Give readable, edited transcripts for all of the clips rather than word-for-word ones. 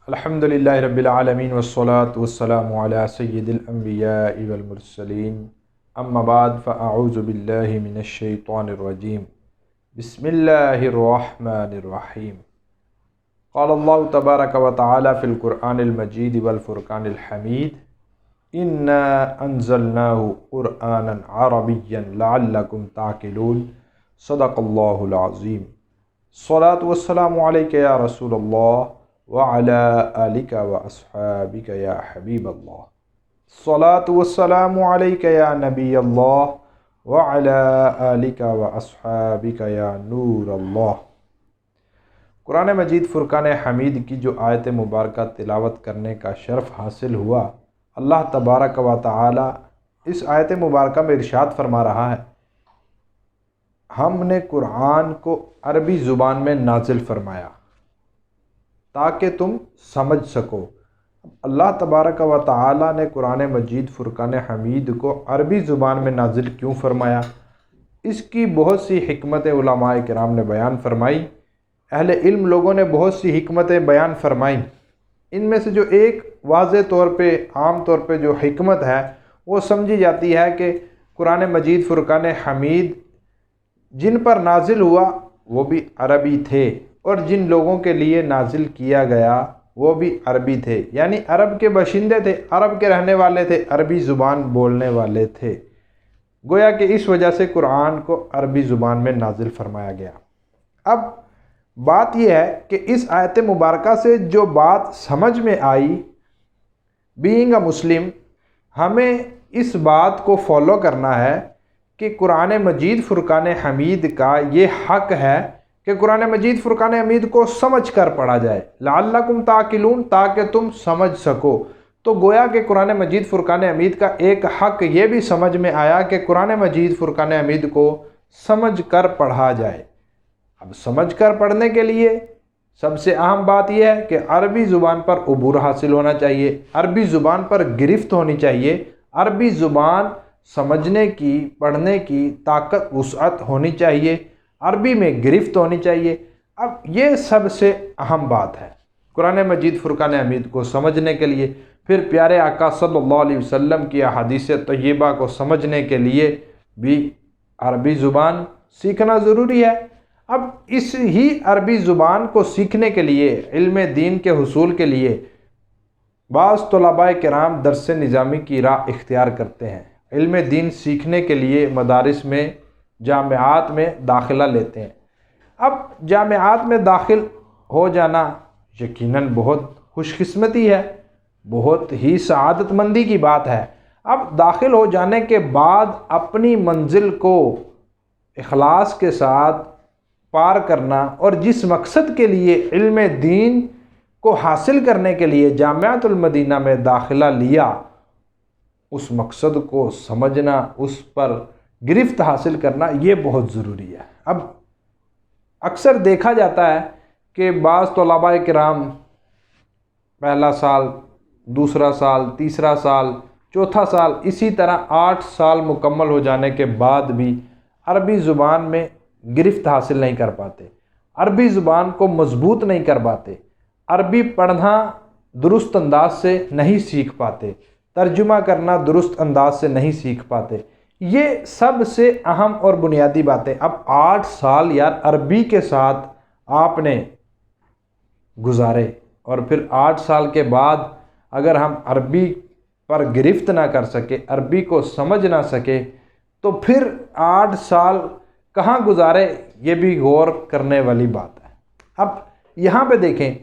الحمدللہ رب العالمین والصلاة والسلام علی سید الانبیاء والمرسلین اما بعد فاعوذ باللہ من الشیطان الرجیم بسم اللہ الرحمن الرحیم قال اللہ تبارک و تعالی فی القرآن المجید والفرقان الحمید انا انزلناہ قرآنا عربیا لعلکم تعقلون صدق اللہ العظیم الصلاة والسلام علیک یا رسول اللہ وعلى آلك وأصحابك يا حبيب الله الصلاة والسلام عليك يا نبي الله وعلى آلك وأصحابك يا نور الله۔ قرآن مجید فرقان حمید کی جو آیت مبارکہ تلاوت کرنے کا شرف حاصل ہوا، اللہ تبارک و تعالی اس آیت مبارکہ میں ارشاد فرما رہا ہے، ہم نے قرآن کو عربی زبان میں نازل فرمایا تاکہ تم سمجھ سکو۔ اللہ تبارک و تعالی نے قرآن مجید فرقان حمید کو عربی زبان میں نازل کیوں فرمایا؟ اس کی بہت سی حکمتیں علماء کرام نے بیان فرمائی، اہل علم لوگوں نے بہت سی حکمتیں بیان فرمائیں۔ ان میں سے جو ایک واضح طور پہ عام طور پہ جو حکمت ہے وہ سمجھی جاتی ہے کہ قرآن مجید فرقان حمید جن پر نازل ہوا وہ بھی عربی تھے، اور جن لوگوں کے لیے نازل کیا گیا وہ بھی عربی تھے، یعنی عرب کے باشندے تھے، عرب کے رہنے والے تھے، عربی زبان بولنے والے تھے۔ گویا کہ اس وجہ سے قرآن کو عربی زبان میں نازل فرمایا گیا۔ اب بات یہ ہے کہ اس آیت مبارکہ سے جو بات سمجھ میں آئی، بینگ اے مسلم، ہمیں اس بات کو فالو کرنا ہے کہ قرآن مجید فرقان حمید کا یہ حق ہے کہ قرآن مجید فرقان حمید کو سمجھ کر پڑھا جائے، لعلکم تعقلون، تاکہ تم سمجھ سکو۔ تو گویا کہ قرآن مجید فرقان حمید کا ایک حق یہ بھی سمجھ میں آیا کہ قرآن مجید فرقان حمید کو سمجھ کر پڑھا جائے۔ اب سمجھ کر پڑھنے کے لیے سب سے اہم بات یہ ہے کہ عربی زبان پر عبور حاصل ہونا چاہیے، عربی زبان پر گرفت ہونی چاہیے، عربی زبان سمجھنے کی، پڑھنے کی طاقت، وسعت ہونی چاہیے، عربی میں گرفت ہونی چاہیے۔ اب یہ سب سے اہم بات ہے قرآن مجید فرقان حمید کو سمجھنے کے لیے۔ پھر پیارے آقا صلی اللہ علیہ وسلم کی احادیث طیبہ کو سمجھنے کے لیے بھی عربی زبان سیکھنا ضروری ہے۔ اب اس ہی عربی زبان کو سیکھنے کے لیے، علم دین کے حصول کے لیے بعض طلباء کرام درس نظامی کی راہ اختیار کرتے ہیں، علم دین سیکھنے کے لیے مدارس میں، جامعات میں داخلہ لیتے ہیں۔ اب جامعات میں داخل ہو جانا یقیناً بہت خوش قسمتی ہے، بہت ہی سعادت مندی کی بات ہے۔ اب داخل ہو جانے کے بعد اپنی منزل کو اخلاص کے ساتھ پار کرنا، اور جس مقصد کے لیے علم دین کو حاصل کرنے کے لیے جامعۃ المدینہ میں داخلہ لیا، اس مقصد کو سمجھنا، اس پر گرفت حاصل کرنا، یہ بہت ضروری ہے۔ اب اکثر دیکھا جاتا ہے کہ بعض طلباء کرام پہلا سال، دوسرا سال، تیسرا سال، چوتھا سال، اسی طرح 8 سال مکمل ہو جانے کے بعد بھی عربی زبان میں گرفت حاصل نہیں کر پاتے، عربی زبان کو مضبوط نہیں کر پاتے، عربی پڑھنا درست انداز سے نہیں سیکھ پاتے، ترجمہ کرنا درست انداز سے نہیں سیکھ پاتے۔ یہ سب سے اہم اور بنیادی باتیں۔ اب 8 سال یار عربی کے ساتھ آپ نے گزارے، اور پھر 8 سال کے بعد اگر ہم عربی پر گرفت نہ کر سکے، عربی کو سمجھ نہ سکے، تو پھر 8 سال کہاں گزارے، یہ بھی غور کرنے والی بات ہے۔ اب یہاں پہ دیکھیں،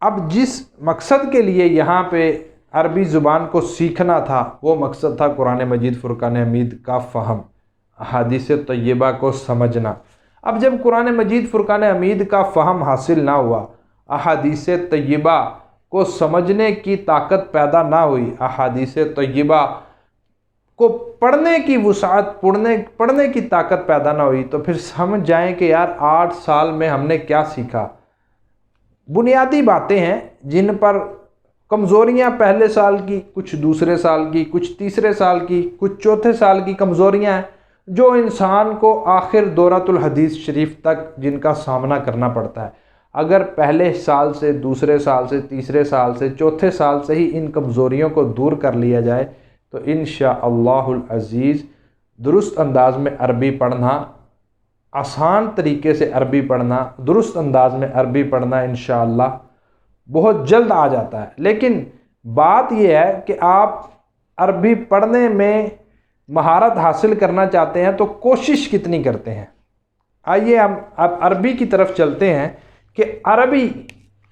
اب جس مقصد کے لیے یہاں پہ عربی زبان کو سیکھنا تھا، وہ مقصد تھا قرآن مجید فرقان حمید کا فہم، احادیث طیبہ کو سمجھنا۔ اب جب قرآن مجید فرقان حمید کا فہم حاصل نہ ہوا، احادیث طیبہ کو سمجھنے کی طاقت پیدا نہ ہوئی، احادیث طیبہ کو پڑھنے کی وسعت، پڑھنے کی طاقت پیدا نہ ہوئی، تو پھر سمجھ جائیں کہ یار 8 سال میں ہم نے کیا سیکھا۔ بنیادی باتیں ہیں جن پر کمزوریاں پہلے سال کی، کچھ دوسرے سال کی، کچھ تیسرے سال کی، کچھ چوتھے سال کی کمزوریاں ہیں، جو انسان کو آخر دورۃ الحدیث شریف تک جن کا سامنا کرنا پڑتا ہے۔ اگر پہلے سال سے، دوسرے سال سے، تیسرے سال سے، چوتھے سال سے ہی ان کمزوریوں کو دور کر لیا جائے تو انشاءاللہ العزیز درست انداز میں عربی پڑھنا، آسان طریقے سے عربی پڑھنا، درست انداز میں عربی پڑھنا انشاءاللہ بہت جلد آ جاتا ہے۔ لیکن بات یہ ہے کہ آپ عربی پڑھنے میں مہارت حاصل کرنا چاہتے ہیں تو کوشش کتنی کرتے ہیں۔ آئیے ہم اب عربی کی طرف چلتے ہیں کہ عربی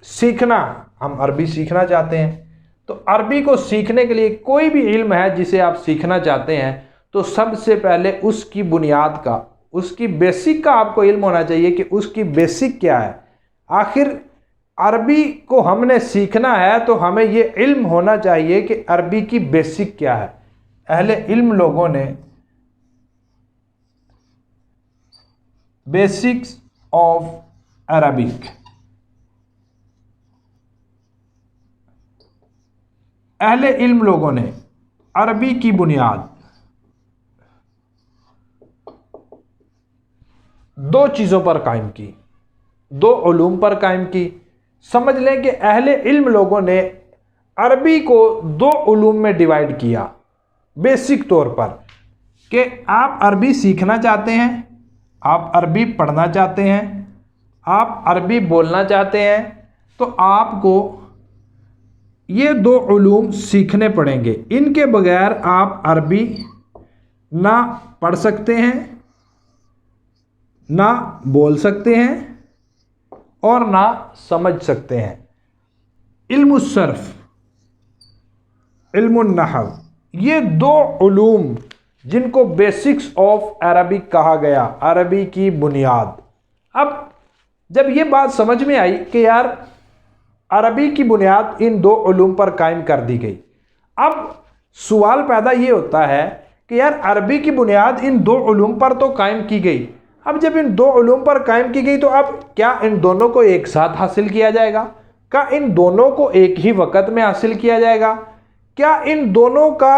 سیکھنا، ہم عربی سیکھنا چاہتے ہیں تو عربی کو سیکھنے کے لیے کوئی بھی علم ہے جسے آپ سیکھنا چاہتے ہیں تو سب سے پہلے اس کی بنیاد کا، اس کی بیسک کا آپ کو علم ہونا چاہیے کہ اس کی بیسک کیا ہے۔ آخر عربی کو ہم نے سیکھنا ہے تو ہمیں یہ علم ہونا چاہیے کہ عربی کی بیسک کیا ہے۔ اہل علم لوگوں نے بیسکس آف عربک، اہل علم لوگوں نے عربی کی بنیاد دو چیزوں پر قائم کی، دو علوم پر قائم کی۔ سمجھ لیں کہ اہل علم لوگوں نے عربی کو دو علوم میں ڈیوائیڈ کیا بیسک طور پر، کہ آپ عربی سیکھنا چاہتے ہیں، آپ عربی پڑھنا چاہتے ہیں، آپ عربی بولنا چاہتے ہیں تو آپ کو یہ دو علوم سیکھنے پڑیں گے۔ ان کے بغیر آپ عربی نہ پڑھ سکتے ہیں، نہ بول سکتے ہیں اور نہ سمجھ سکتے ہیں۔ علم الصرف، علم النحو، یہ دو علوم جن کو بیسکس آف عربک کہا گیا، عربی کی بنیاد۔ اب جب یہ بات سمجھ میں آئی کہ یار عربی کی بنیاد ان دو علوم پر قائم کر دی گئی، اب سوال پیدا یہ ہوتا ہے کہ یار عربی کی بنیاد ان دو علوم پر تو قائم کی گئی، اب جب ان دو علوم پر قائم کی گئی تو اب کیا ان دونوں کو ایک ساتھ حاصل کیا جائے گا؟ کیا ان دونوں کو ایک ہی وقت میں حاصل کیا جائے گا؟ کیا ان دونوں کا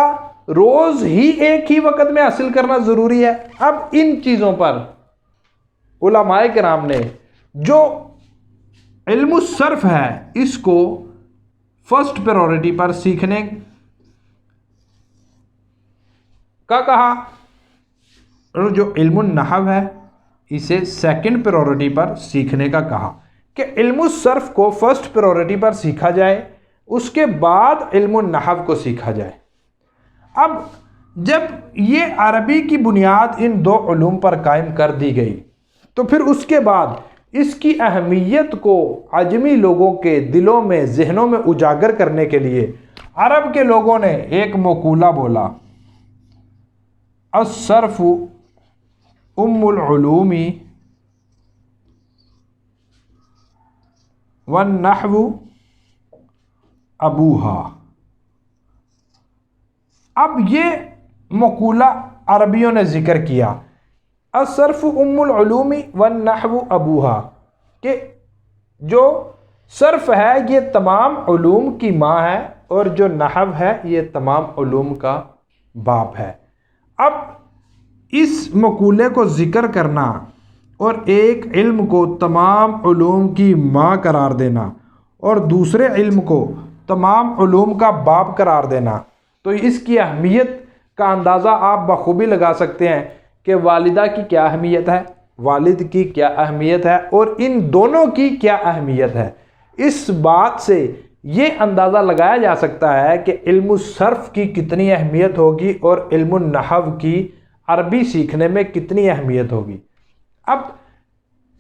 روز ہی ایک ہی وقت میں حاصل کرنا ضروری ہے؟ اب ان چیزوں پر علماء کرام نے جو علم الصرف ہے اس کو فرسٹ پریورٹی پر سیکھنے کا کہا، اور جو علم النحو ہے اسے سیکنڈ پریورٹی پر سیکھنے کا کہا، کہ علم الصرف کو فرسٹ پریورٹی پر سیکھا جائے، اس کے بعد علم النحو کو سیکھا جائے۔ اب جب یہ عربی کی بنیاد ان دو علوم پر قائم کر دی گئی تو پھر اس کے بعد اس کی اہمیت کو عجمی لوگوں کے دلوں میں، ذہنوں میں اجاگر کرنے کے لیے عرب کے لوگوں نے ایک مقولہ بولا، الصرف ام العلوم والنحو ابوہا۔ اب یہ مقولہ عربیوں نے ذکر کیا، الصرف ام العلوم والنحو ابوہا، کہ جو صرف ہے یہ تمام علوم کی ماں ہے اور جو نحو ہے یہ تمام علوم کا باپ ہے۔ اب اس مقولے کو ذکر کرنا اور ایک علم کو تمام علوم کی ماں قرار دینا اور دوسرے علم کو تمام علوم کا باپ قرار دینا، تو اس کی اہمیت کا اندازہ آپ بخوبی لگا سکتے ہیں کہ والدہ کی کیا اہمیت ہے، والد کی کیا اہمیت ہے اور ان دونوں کی کیا اہمیت ہے۔ اس بات سے یہ اندازہ لگایا جا سکتا ہے کہ علم الصرف کی کتنی اہمیت ہوگی اور علم النحو کی عربی سیکھنے میں کتنی اہمیت ہوگی۔ اب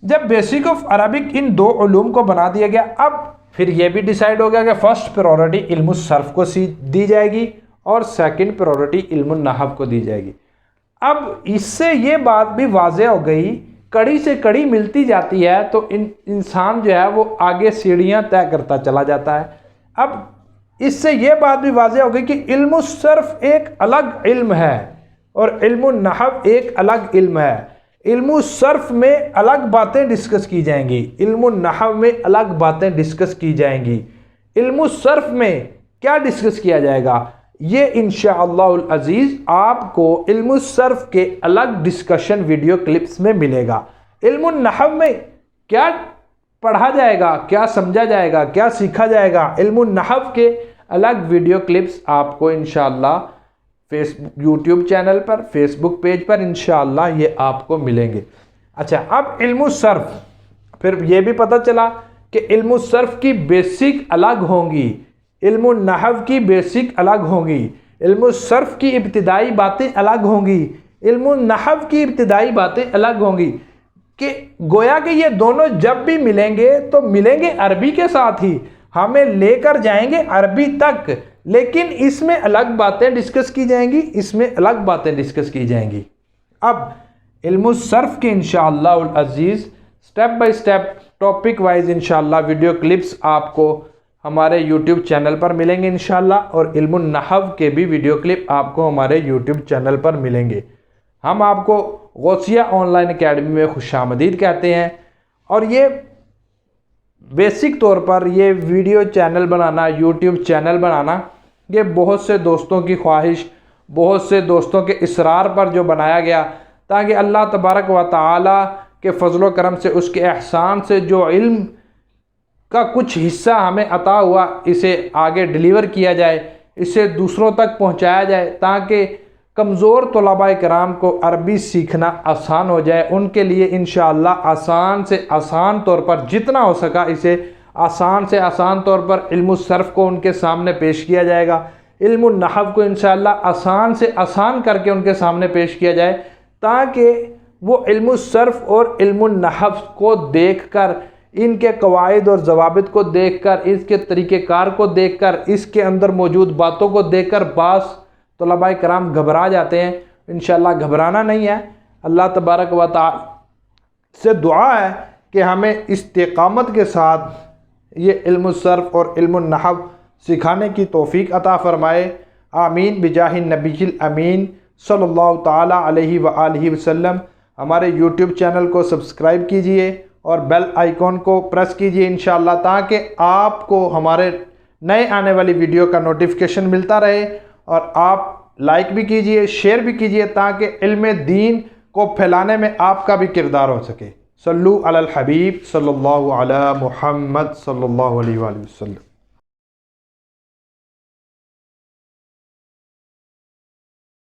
جب بیسک آف عربک ان دو علوم کو بنا دیا گیا، اب پھر یہ بھی ڈیسائیڈ ہو گیا کہ فرسٹ پریورٹی علم الصرف کو دی جائے گی اور سیکنڈ پریورٹی علم النحو کو دی جائے گی۔ اب اس سے یہ بات بھی واضح ہو گئی، کڑی سے کڑی ملتی جاتی ہے تو انسان جو ہے وہ آگے سیڑھیاں طے کرتا چلا جاتا ہے۔ اب اس سے یہ بات بھی واضح ہو گئی کہ علم الصرف ایک الگ علم ہے اور علم النحو ایک الگ علم ہے۔ علم الصرف میں الگ باتیں ڈسکس کی جائیں گی، علم النحو میں الگ باتیں ڈسکس کی جائیں گی۔ علم الصرف میں کیا ڈسکس کیا جائے گا یہ انشاءاللہ العزیز آپ کو علم الصرف کے الگ ڈسکشن ویڈیو کلپس میں ملے گا۔ علم النحو میں کیا پڑھا جائے گا، کیا سمجھا جائے گا، کیا سیکھا جائے گا، علم النحو کے الگ ویڈیو کلپس آپ کو انشاءاللہ یوٹیوب چینل پر، فیس بک پیج پر انشاءاللہ یہ آپ کو ملیں گے۔ اچھا، اب علم الصرف، پھر یہ بھی پتہ چلا کہ علم الصرف کی بیسک الگ ہوں گی، علم النحو کی بیسک الگ ہوں گی، علم الصرف کی ابتدائی باتیں الگ ہوں گی، علم النحو کی ابتدائی باتیں الگ ہوں گی، کہ گویا کہ یہ دونوں جب بھی ملیں گے تو ملیں گے عربی کے ساتھ ہی، ہمیں لے کر جائیں گے عربی تک، لیکن اس میں الگ باتیں ڈسکس کی جائیں گی، اس میں الگ باتیں ڈسکس کی جائیں گی۔ اب علم الصرف کے انشاءاللہ العزیز step by step topic wise انشاءاللہ ویڈیو کلپس آپ کو ہمارے یوٹیوب چینل پر ملیں گے انشاءاللہ، اور علم النحو کے بھی ویڈیو کلپ آپ کو ہمارے یوٹیوب چینل پر ملیں گے۔ ہم آپ کو غوثیہ آن لائن اکیڈمی میں خوش آمدید کہتے ہیں، اور یہ بیسک طور پر یہ ویڈیو چینل بنانا، یوٹیوب چینل بنانا، یہ بہت سے دوستوں کی خواہش، بہت سے دوستوں کے اصرار پر جو بنایا گیا، تاکہ اللہ تبارک و تعالی کے فضل و کرم سے، اس کے احسان سے جو علم کا کچھ حصہ ہمیں عطا ہوا، اسے آگے ڈیلیور کیا جائے، اسے دوسروں تک پہنچایا جائے، تاکہ کمزور طلباء کرام کو عربی سیکھنا آسان ہو جائے۔ ان کے لیے انشاءاللہ آسان سے آسان طور پر جتنا ہو سکا اسے آسان سے آسان طور پر علم الصرف کو ان کے سامنے پیش کیا جائے گا، علم النحو کو انشاءاللہ آسان سے آسان کر کے ان کے سامنے پیش کیا جائے، تاکہ وہ علم الصرف اور علم النحو کو دیکھ کر، ان کے قواعد اور ضوابط کو دیکھ کر، اس کے طریقہ کار کو دیکھ کر، اس کے اندر موجود باتوں کو دیکھ کر بعض طلباء کرام گھبرا جاتے ہیں۔ انشاءاللہ گھبرانا نہیں ہے، اللہ تبارک و تعالی سے دعا ہے کہ ہمیں استقامت کے ساتھ یہ علم الصرف اور علم النحو سکھانے کی توفیق عطا فرمائے۔ آمین بجاہ النبی الامین صلی اللہ تعالی علیہ وآلہ وسلم۔ ہمارے یوٹیوب چینل کو سبسکرائب کیجئے اور بیل آئیکن کو پریس کیجئے انشاءاللہ، تاکہ آپ کو ہمارے نئے آنے والی ویڈیو کا نوٹیفیکیشن ملتا رہے، اور آپ لائک بھی کیجئے، شیئر بھی کیجئے، تاکہ علم دین کو پھیلانے میں آپ کا بھی کردار ہو سکے۔ صلو علی الحبیب صلی اللہ علی محمد صلی اللہ علیہ وآلہ وسلم۔